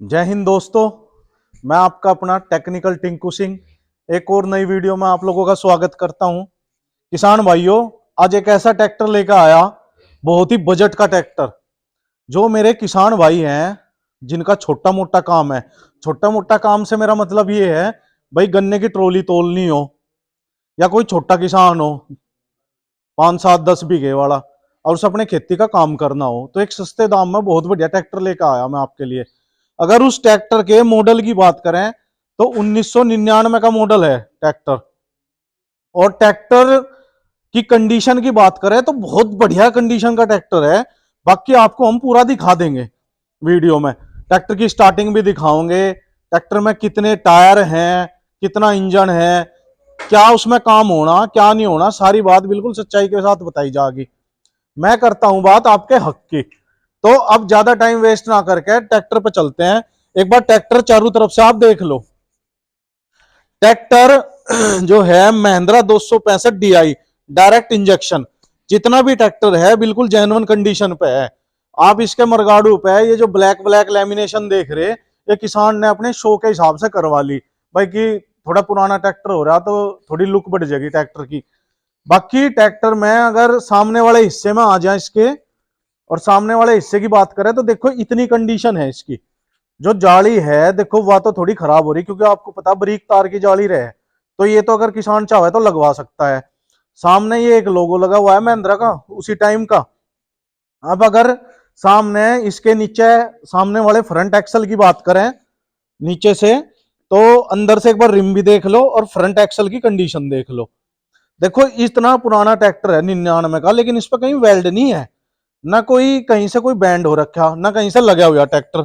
जय हिंद दोस्तों। मैं आपका अपना टेक्निकल टिंकू सिंह एक और नई वीडियो में आप लोगों का स्वागत करता हूं। किसान भाइयों, आज एक ऐसा ट्रैक्टर लेकर आया, बहुत ही बजट का ट्रैक्टर। जो मेरे किसान भाई हैं जिनका छोटा मोटा काम है, छोटा मोटा काम से मेरा मतलब ये है भाई गन्ने की ट्रॉली तोलनी हो या कोई छोटा किसान हो 5-7-10 बीघे वाला और उसे अपने खेती का काम करना हो, तो एक सस्ते दाम में बहुत बढ़िया ट्रैक्टर लेकर आया मैं आपके लिए। अगर उस ट्रैक्टर के मॉडल की बात करें तो 1999 का मॉडल है ट्रैक्टर। और ट्रैक्टर की कंडीशन की बात करें तो बहुत बढ़िया कंडीशन का ट्रैक्टर है। बाकी आपको हम पूरा दिखा देंगे वीडियो में। ट्रैक्टर की स्टार्टिंग भी दिखाओगे, ट्रैक्टर में कितने टायर हैं, कितना इंजन है, क्या उसमें काम होना क्या नहीं होना, सारी बात बिल्कुल सच्चाई के साथ बताई जाएगी। मैं करता हूं बात आपके हक की। तो अब ज्यादा टाइम वेस्ट ना करके ट्रैक्टर पे चलते हैं। एक बार ट्रैक्टर चारों तरफ से आप देख लो। ट्रैक्टर जो है महिंद्रा 265 DI डायरेक्ट इंजेक्शन। जितना भी ट्रैक्टर है बिल्कुल जेन्युइन कंडीशन पे है। आप इसके मरगाड़ू पे ये जो ब्लैक ब्लैक लेमिनेशन देख रहे, ये किसान ने अपने शो के हिसाब से करवा ली भाई कि थोड़ा पुराना ट्रैक्टर हो रहा तो थोड़ी लुक बढ़ जाएगी ट्रैक्टर की। बाकी ट्रैक्टर में अगर सामने वाले हिस्से में आ जाए इसके, और सामने वाले हिस्से की बात करें तो देखो इतनी कंडीशन है इसकी। जो जाली है देखो वह तो थोड़ी खराब हो रही, क्योंकि आपको पता बारीक तार की जाली रहे तो ये तो अगर किसान चाहे तो लगवा सकता है। सामने ये एक लोगो लगा हुआ है महिंद्रा का उसी टाइम का। अब अगर सामने इसके नीचे सामने वाले फ्रंट एक्सल की बात करें नीचे से, तो अंदर से एक बार रिम भी देख लो और फ्रंट एक्सल की कंडीशन देख लो। देखो इतना पुराना ट्रैक्टर है 99 का, लेकिन इस पर कहीं वेल्ड नहीं है, ना कोई कहीं से कोई बैंड हो रखा, ना कहीं से लगा हुआ ट्रैक्टर।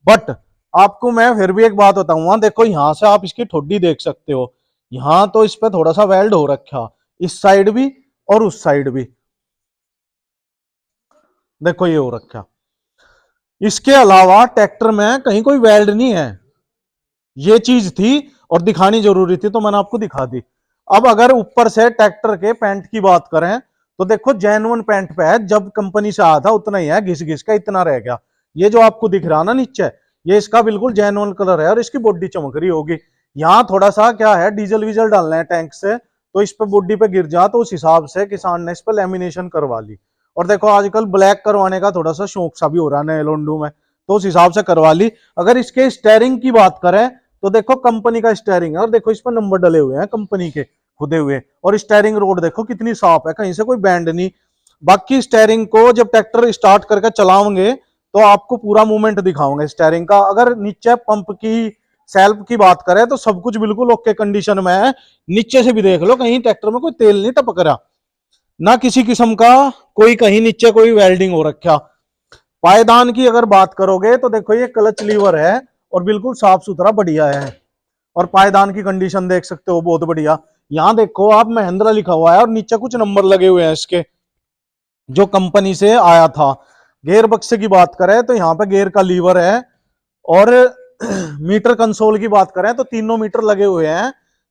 बट आपको मैं फिर भी एक बात बताऊंगा, देखो यहां से आप इसकी ठोडी देख सकते हो। यहां तो इस पे थोड़ा सा वेल्ड हो रखा, इस साइड भी और उस साइड भी देखो ये हो रखा। इसके अलावा ट्रैक्टर में कहीं कोई वेल्ड नहीं है। ये चीज थी और दिखानी जरूरी थी तो मैंने आपको दिखा दी। अब अगर ऊपर से ट्रैक्टर के पैंट की बात करें तो देखो जेन्युइन पैंट पे है, जब कंपनी से आया था उतना ही है, घिस घिस का इतना रह गया। ये जो आपको दिख रहा ना नीचे, ये इसका बिल्कुल जेन्युइन कलर है और इसकी बॉडी चमक रही होगी। यहाँ थोड़ा सा क्या है, डीजल वीजल डालना है टैंक से, तो इस पे बॉडी पे गिर जा, तो उस हिसाब से किसान ने इस पे लेमिनेशन करवा ली। और देखो आजकल ब्लैक करवाने का थोड़ा सा शौक सा भी हो रहा है नए लोंडू में, तो उस हिसाब से करवा ली। अगर इसके स्टेयरिंग की बात करें तो देखो कंपनी का स्टेयरिंग है और देखो इस पर नंबर डले हुए हैं कंपनी के खुदे हुए। और स्टेयरिंग रोड देखो कितनी साफ है, कहीं से कोई बैंड नहीं। बाकी स्टेयरिंग को जब ट्रैक्टर स्टार्ट करके चलाओगे तो आपको पूरा मूवमेंट दिखाओगे स्टेयरिंग का। अगर नीचे पंप की सेल्फ की बात करें तो सब कुछ बिल्कुल ओके कंडीशन में है। नीचे से भी देख लो, कहीं ट्रैक्टर में कोई तेल नहीं टपक रहा, ना किसी किस्म का कोई कहीं नीचे कोई वेल्डिंग हो रखा। पायदान की अगर बात करोगे तो देखो ये क्लच लीवर है और बिल्कुल साफ सुथरा बढ़िया है। और पायदान की कंडीशन देख सकते हो बहुत बढ़िया। यहां देखो आप महिंद्रा लिखा हुआ है और नीचे कुछ नंबर लगे हुए हैं इसके, जो कंपनी से आया था। गेयर बक्से की बात करें तो यहाँ पे गेयर का लीवर है। और मीटर कंसोल की बात करें तो तीनों मीटर लगे हुए हैं।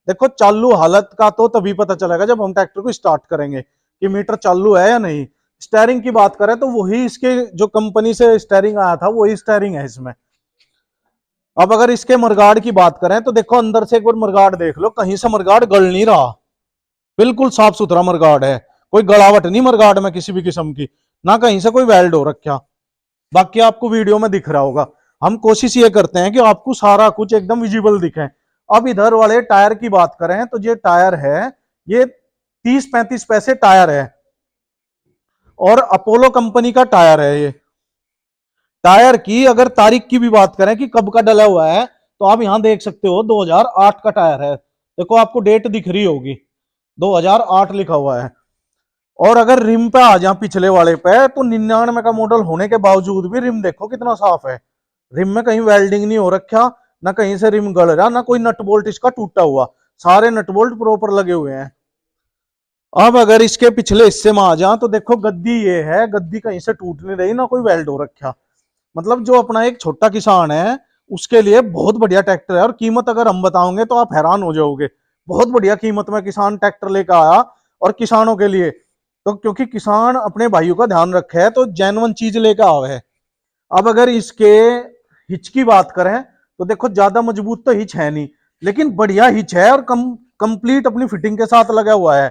देखो चालू हालत का तो तभी पता चलेगा जब हम ट्रैक्टर को स्टार्ट करेंगे कि मीटर चालू है या नहीं। स्टेयरिंग की बात करें तो वही इसके जो कंपनी से स्टेयरिंग आया था वही स्टेयरिंग है इसमें। अब अगर इसके मरगाड़ की बात करें तो देखो अंदर से एक बार मरगाड़ देख लो, कहीं से मरगाड़ गल नहीं रहा, बिल्कुल साफ सुथरा मरगाड़ है। कोई गड़ावट नहीं मरगाड़ में किसी भी किस्म की, ना कहीं से कोई वेल्ड हो रखा। बाकी आपको वीडियो में दिख रहा होगा। हम कोशिश ये करते हैं कि आपको सारा कुछ एकदम विजिबल दिखे। अब इधर वाले टायर की बात करें तो ये टायर है, ये 30-35 पैसे टायर है और अपोलो कंपनी का टायर है। ये टायर की अगर तारीख की भी बात करें कि कब का डला हुआ है तो आप यहां देख सकते हो 2008 का टायर है। देखो आपको डेट दिख रही होगी, 2008 लिखा हुआ है। और अगर रिम पे आ जाए पिछले वाले पे तो 99 का मॉडल होने के बावजूद भी रिम देखो कितना साफ है। रिम में कहीं वेल्डिंग नहीं हो रखा, ना कहीं से रिम गल रहा, ना कोई नट बोल्ट इसका टूटा हुआ, सारे नट बोल्ट प्रॉपर लगे हुए हैं। अब अगर इसके पिछले हिस्से में आ जाए तो देखो गद्दी ये है, गद्दी कहीं से टूट नहीं रही, ना कोई वेल्ड हो रखा। मतलब जो अपना एक छोटा किसान है उसके लिए बहुत बढ़िया ट्रैक्टर है। और कीमत अगर हम बताओगे तो आप हैरान हो जाओगे। बहुत बढ़िया कीमत में किसान ट्रैक्टर लेकर आया और किसानों के लिए, तो क्योंकि किसान अपने भाइयों का ध्यान रखे है तो जेन्युइन चीज लेकर आवे है। अब अगर इसके हिच की बात करें तो देखो ज्यादा मजबूत तो हिच है नहीं, लेकिन बढ़िया हिच है और कंप्लीट अपनी फिटिंग के साथ लगा हुआ है।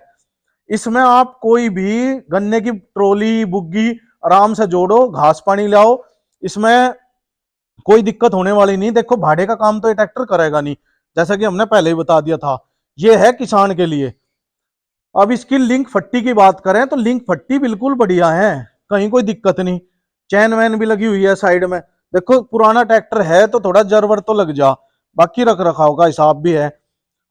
इसमें आप कोई भी गन्ने की ट्रॉली बुग्गी आराम से जोड़ो, घास पानी लाओ, इसमें कोई दिक्कत होने वाली नहीं। देखो भाड़े का काम तो ये ट्रैक्टर करेगा नहीं, जैसा कि हमने पहले ही बता दिया था, ये है किसान के लिए। अब इसकी लिंक फट्टी की बात करें तो लिंक फट्टी बिल्कुल बढ़िया है, कहीं कोई दिक्कत नहीं। चैन वैन भी लगी हुई है साइड में। देखो पुराना ट्रैक्टर है तो थोड़ा जरवर तो लग जा, बाकी रख रखाव का हिसाब भी है।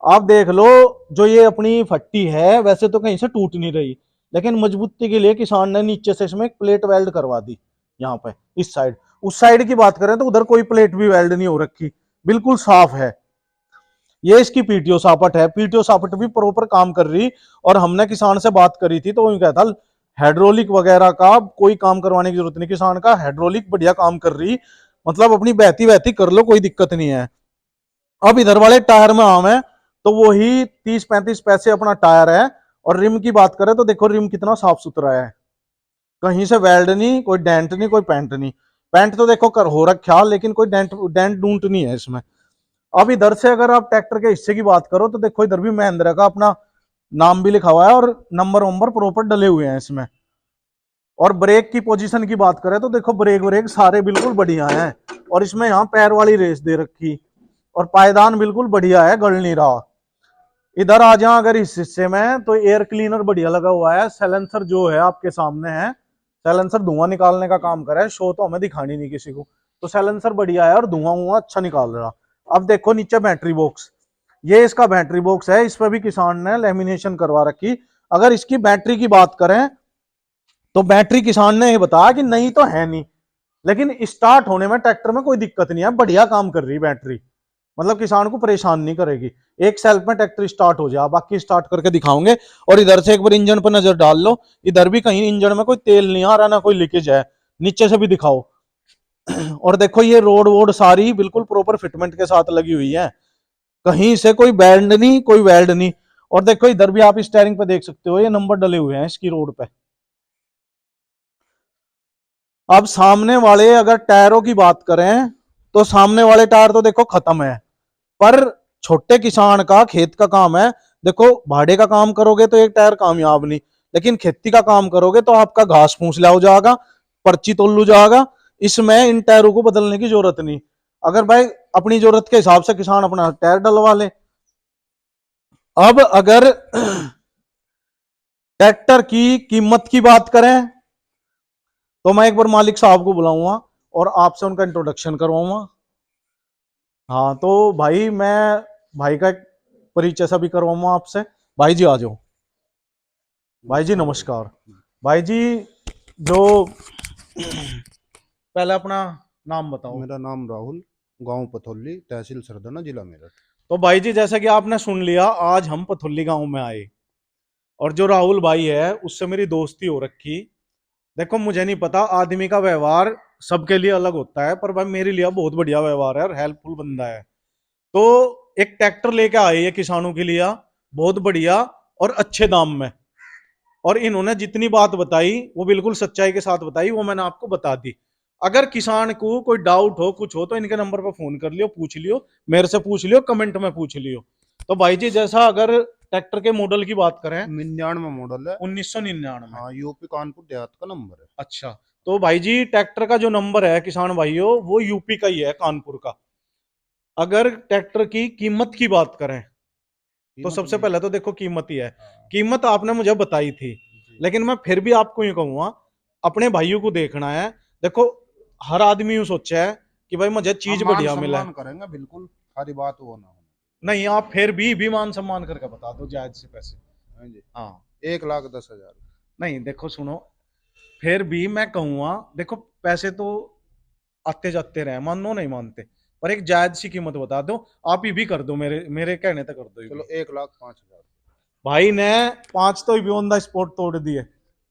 आप देख लो, जो ये अपनी फट्टी है वैसे तो कहीं से टूट नहीं रही, लेकिन मजबूती के लिए किसान ने नीचे से इसमें एक प्लेट वेल्ड करवा दी यहाँ पे इस साइड। उस साइड की बात करें तो उधर कोई प्लेट भी वेल्ड नहीं हो रखी, बिल्कुल साफ है। ये इसकी पीटीओ सापट है, पीटीओ सापट भी प्रॉपर काम कर रही। और हमने किसान से बात करी थी तो वो कहता हाइड्रोलिक वगैरह का कोई काम करवाने की जरूरत नहीं, किसान का हाइड्रोलिक बढ़िया काम कर रही, मतलब अपनी बहती बहती कर लो, कोई दिक्कत नहीं है। अब इधर वाले टायर में आम है तो वही 30-35 पैसे अपना टायर है। और रिम की बात करें तो देखो रिम कितना साफ सुथरा है, कहीं से वेल्ड नहीं, कोई डेंट नहीं, कोई पेंट नहीं। पेंट तो देखो कर हो रखा, लेकिन कोई डेंट डेंट डूंट नहीं है इसमें। अब इधर से अगर आप ट्रैक्टर के हिस्से की बात करो तो देखो इधर भी महिंद्रा का अपना नाम भी लिखा हुआ है और नंबर वंबर प्रॉपर डले हुए हैं इसमें। और ब्रेक की पोजीशन की बात करें तो देखो ब्रेक ब्रेक सारे बिल्कुल बढ़िया हैं। और इसमें यहाँ पैर वाली रेस दे रखी, और पायदान बिल्कुल बढ़िया है, गल नहीं रहा। इधर आ जाए अगर इस हिस्से में तो एयर क्लीनर बढ़िया लगा हुआ है। सैलेंसर जो है आपके सामने है, सैलेंसर धुआं निकालने का काम करे, शो तो हमें दिखानी नहीं किसी को, तो सैलेंसर बढ़िया है और धुआं हुआ अच्छा निकाल रहा। अब देखो नीचे बैटरी बॉक्स, ये इसका बैटरी बॉक्स है, इस पर भी किसान ने लेमिनेशन करवा रखी। अगर इसकी बैटरी की बात करें तो बैटरी किसान ने ये बताया कि नहीं तो है नहीं, लेकिन स्टार्ट होने में ट्रैक्टर में कोई दिक्कत नहीं है, बढ़िया काम कर रही बैटरी, मतलब किसान को परेशान नहीं करेगी। एक सेल्फ में ट्रैक्टर स्टार्ट हो जाए, बाकी स्टार्ट करके दिखाओगे। और इधर से एक बार इंजन पर नजर डाल लो, इधर भी कहीं इंजन में कोई तेल नहीं आ रहा, ना कोई लीकेज है, नीचे से भी दिखाओ। और देखो ये रोड वोड सारी बिल्कुल प्रॉपर फिटमेंट के साथ लगी हुई है, कहीं से कोई बैंड नहीं, कोई वेल्ड नहीं। और देखो इधर भी आप स्टेयरिंग पे देख सकते हो, ये नंबर डले हुए हैं इसकी रोड पे। अब सामने वाले अगर टायरों की बात करें तो सामने वाले टायर तो देखो खत्म है, पर छोटे किसान का खेत का काम है। देखो भाड़े का काम करोगे तो एक टायर कामयाब नहीं, लेकिन खेती का काम करोगे तो आपका घास फूस लिया हो जाएगा, पर्ची तोल जाएगा। इसमें इन टायरों को बदलने की जरूरत नहीं। अगर भाई अपनी जरूरत के हिसाब से किसान अपना टायर डलवा ले। अब अगर ट्रैक्टर की कीमत की बात करें तो मैं एक बार मालिक साहब को बुलाऊंगा और आपसे उनका इंट्रोडक्शन करवाऊंगा। हाँ तो भाई मैं भाई का एक परिचय सा भी करवाऊंगा आपसे। भाई जी आ जाओ। भाई जी नमस्कार। भाई जी, जो पहले अपना नाम बताओ। मेरा नाम राहुल, गांव पथौली, तहसील सरदाना, जिला मेरठ। तो भाई जी जैसा कि आपने सुन लिया, आज हम पथौली गांव में आए, और जो राहुल भाई है उससे मेरी दोस्ती हो रखी। देखो मुझे नहीं पता, आदमी का व्यवहार सबके लिए अलग होता है, पर भाई मेरे लिए बहुत बढ़िया व्यवहार है और हेल्पफुल बंदा है। तो एक ट्रैक्टर लेके आए है किसानों के लिए, बहुत बढ़िया और अच्छे दाम में। और इन्होंने जितनी बात बताई वो बिल्कुल सच्चाई के साथ बताई, वो मैंने आपको बता दी। अगर किसान को कोई डाउट हो कुछ हो तो इनके नंबर पर फोन कर लियो, पूछ लियो, मेरे से पूछ लियो, कमेंट में पूछ लियो। तो भाई जी जैसा अगर ट्रैक्टर के मॉडल की बात करें, 99 मॉडल है। 1999। हाँ, यूपी कानपुर देहात का नंबर है। अच्छा, तो भाई जी ट्रैक्टर का जो नंबर है किसान भाइयों, वो यूपी का ही है, कानपुर का। अगर ट्रैक्टर की कीमत की बात करें तो सबसे पहले तो देखो कीमत ही है। कीमत आपने मुझे बताई थी, लेकिन मैं फिर भी आपको ये कहूंगा, अपने भाइयों को देखना है। देखो हर आदमी यूं सोचा है कि भाई मुझे चीज मान बढ़िया मिला सम्मान है। करेंगे बिल्कुल, सारी बात वो ना हो। नहीं, आप फिर भी मान सम्मान करके बता दो जायज से पैसे। हाँ जी, हाँ, 1,10,000। नहीं देखो सुनो, फिर भी मैं कहूंगा, देखो पैसे तो आते जाते रहे, मानो नहीं मानते, पर एक जायज सी कीमत बता दो। आप ही भी कर दो, मेरे मेरे कहने तक कर दो ये चलो भी। 1,05,000। भाई ने 5 तो भी ऑन द स्पॉट तोड़ दिए,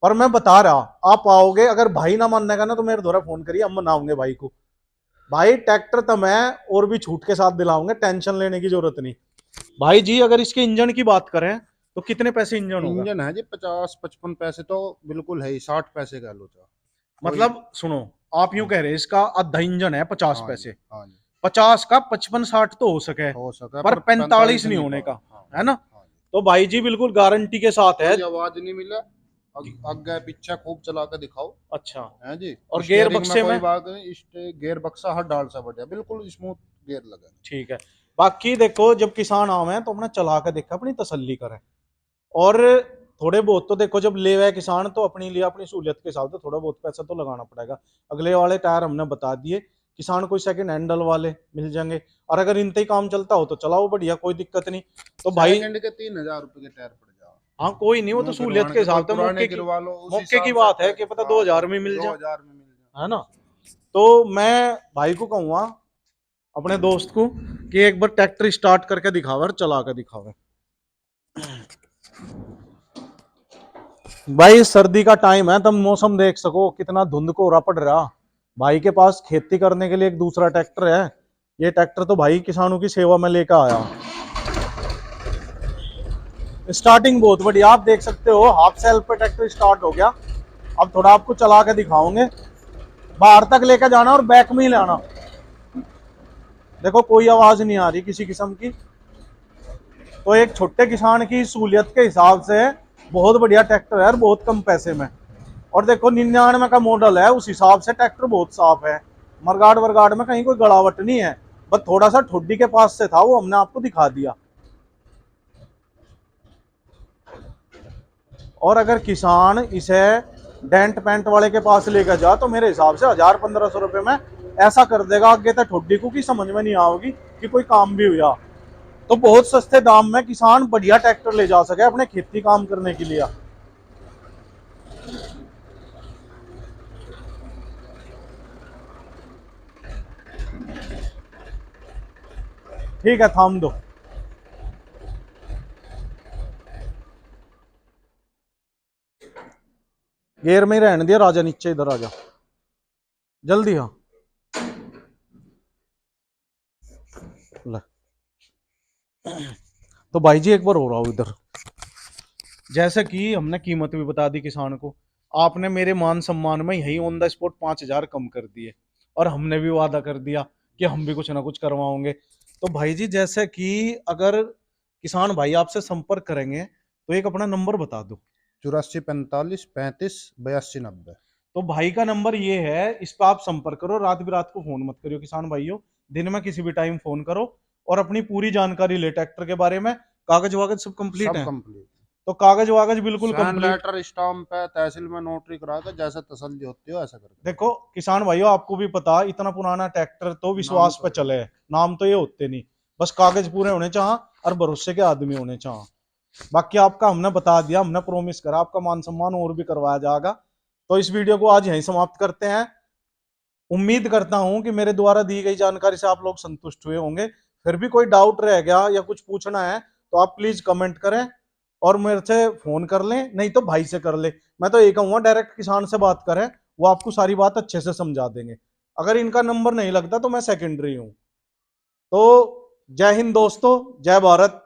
पर मैं बता रहा, आप आओगे, अगर भाई ना मानने का ना तो मेरे द्वारा फोन करिए, हम मनाओगे भाई को। भाई ट्रैक्टर तो मैं और भी छूट के साथ दिलाऊंगे, टेंशन लेने की जरूरत नहीं। भाई जी अगर इसके इंजन की बात करें तो कितने पैसे इंजन होगा? इंजन है जी 50-55 पैसे तो बिल्कुल है ही, 60 पैसे कह लो चाहे कोई। मतलब सुनो, आप यूं कह रहे हैं इसका आधा इंजन है 50 हाँ जी, पैसे, हाँ जी, 50 का 55-60 तो हो सके, हो सके पर 45 नहीं होने का, हाँ, है ना। हाँ जी। तो भाई जी बिल्कुल गारंटी के साथ है। कोई आवाज नहीं मिला, आगे पीछे खूब चला के दिखाओ। अच्छा। है जी। और गेयर स्टीयरिंग में बक्से कोई में? बात नहीं, गियर बक्सा हर डाल सा बढ़िया, बिल्कुल स्मूथ गियर लगा। ठीक है। बाकी देखो जब किसान आवे तो अपने चला के देखा, अपनी तसल्ली करे। और थोड़े बहुत तो देखो जब ले हुआ किसान तो अपने लिए अपनी सहूलियत के हिसाब से थोड़ा बहुत पैसा तो लगाना पड़ेगा। अगले वाले टायर हमने बता दिए, किसान कोई सेकंड हैंडल वाले मिल जाएंगे। और अगर इनते ही काम चलता हो तो चलाओ बढ़िया, कोई दिक्कत नहीं। तो भाई सेकंड के 3,000 रुपए के टायर पड़ जाओ। हाँ कोई नहीं, वो तो न्यू सहूलियत गिरवाने के के कोई हिसाब से पुराने मौके की, गिरवा लो, उस मौके की हिसाब से बात है कि पता हाँ, 2000 में मिल जाए, 2,000 में मिल जाए। है ना। तो मैं भाई को कहूंगा अपने दोस्त को कि एक बार ट्रैक्टर स्टार्ट करके दिखावे और चला के दिखावे। भाई सर्दी का टाइम है, तुम मौसम देख सको कितना धुंध कोहरा पड़ रहा। भाई के पास खेती करने के लिए एक दूसरा ट्रैक्टर है, ये ट्रैक्टर तो भाई किसानों की सेवा में लेकर आया। स्टार्टिंग बहुत बढ़िया, आप देख सकते हो हाफ सेल्फ पे ट्रैक्टर स्टार्ट हो गया। अब थोड़ा आपको चला के दिखाओगे, बाहर तक लेकर जाना और बैक में ही लाना। देखो कोई आवाज नहीं आ रही किसी किस्म की। तो एक छोटे किसान की सहूलियत के हिसाब से बहुत बढ़िया ट्रैक्टर है और बहुत कम पैसे में। और देखो 99 का मॉडल है, उस हिसाब से ट्रैक्टर बहुत साफ है। मरगाड़ वरगाड़ में कहीं कोई गड़ावट नहीं है, बस थोड़ा सा ठुड्डी के पास से था, वो हमने आपको दिखा दिया। और अगर किसान इसे डेंट पेंट वाले के पास लेकर जा तो मेरे हिसाब से 1000-1500 रुपए में ऐसा कर देगा आगे तक ठुड्डी को की समझ में नहीं आओगी कि कोई काम भी हुआ। तो बहुत सस्ते दाम में किसान बढ़िया ट्रैक्टर ले जा सके अपने खेती काम करने के लिए। ठीक है, थाम दो। गेयर में ही रहने दिया राजा, नीचे इधर आ जा जल्दी। हाँ ले। तो भाई जी एक बार हो रहा हूं इधर, जैसे कि हमने कीमत भी बता दी किसान को, आपने मेरे मान सम्मान में यही ऑन द स्पॉट 5000 कम कर दिए। और हमने भी वादा कर दिया कि हम भी कुछ ना कुछ करवाओगे। तो भाई जी जैसे कि अगर किसान भाई आपसे संपर्क करेंगे तो एक अपना नंबर बता दो। 84 45 35 82 90। तो भाई का नंबर ये है, इस पर आप संपर्क करो, रात बिरात को फोन मत करियो किसान भाइयों, दिन में किसी भी टाइम फोन करो और अपनी पूरी जानकारी ले ट्रैक्टर के बारे में। कागज वागज सब कंप्लीट सब है? कंप्लीट। तो कागज वागज बिल्कुल साइन कंप्लीट। लेटर स्टाम्प है, तहसील में नोटरी करा के जैसे तसल्ली होती हो ऐसा करके। देखो किसान भाइयों आपको भी पता इतना पुराना ट्रैक्टर तो नाम विश्वास तो पे है। चले, नाम तो ये होते नहीं, बस कागज पूरे होने चाह और भरोसे के आदमी होने चाह। बाकी आपका हमने बता दिया, हमने प्रॉमिस करा आपका मान सम्मान और भी करवाया जाएगा। तो इस वीडियो को आज यहीं समाप्त करते हैं। उम्मीद करता हूं कि मेरे द्वारा दी गई जानकारी से आप लोग संतुष्ट हुए होंगे। फिर भी कोई डाउट रह गया या कुछ पूछना है तो आप प्लीज कमेंट करें और मेरे से फोन कर लें, नहीं तो भाई से कर ले। मैं तो ये कहूंगा डायरेक्ट किसान से बात करें, वो आपको सारी बात अच्छे से समझा देंगे। अगर इनका नंबर नहीं लगता तो मैं सेकेंडरी हूं। तो जय हिंद दोस्तों, जय भारत।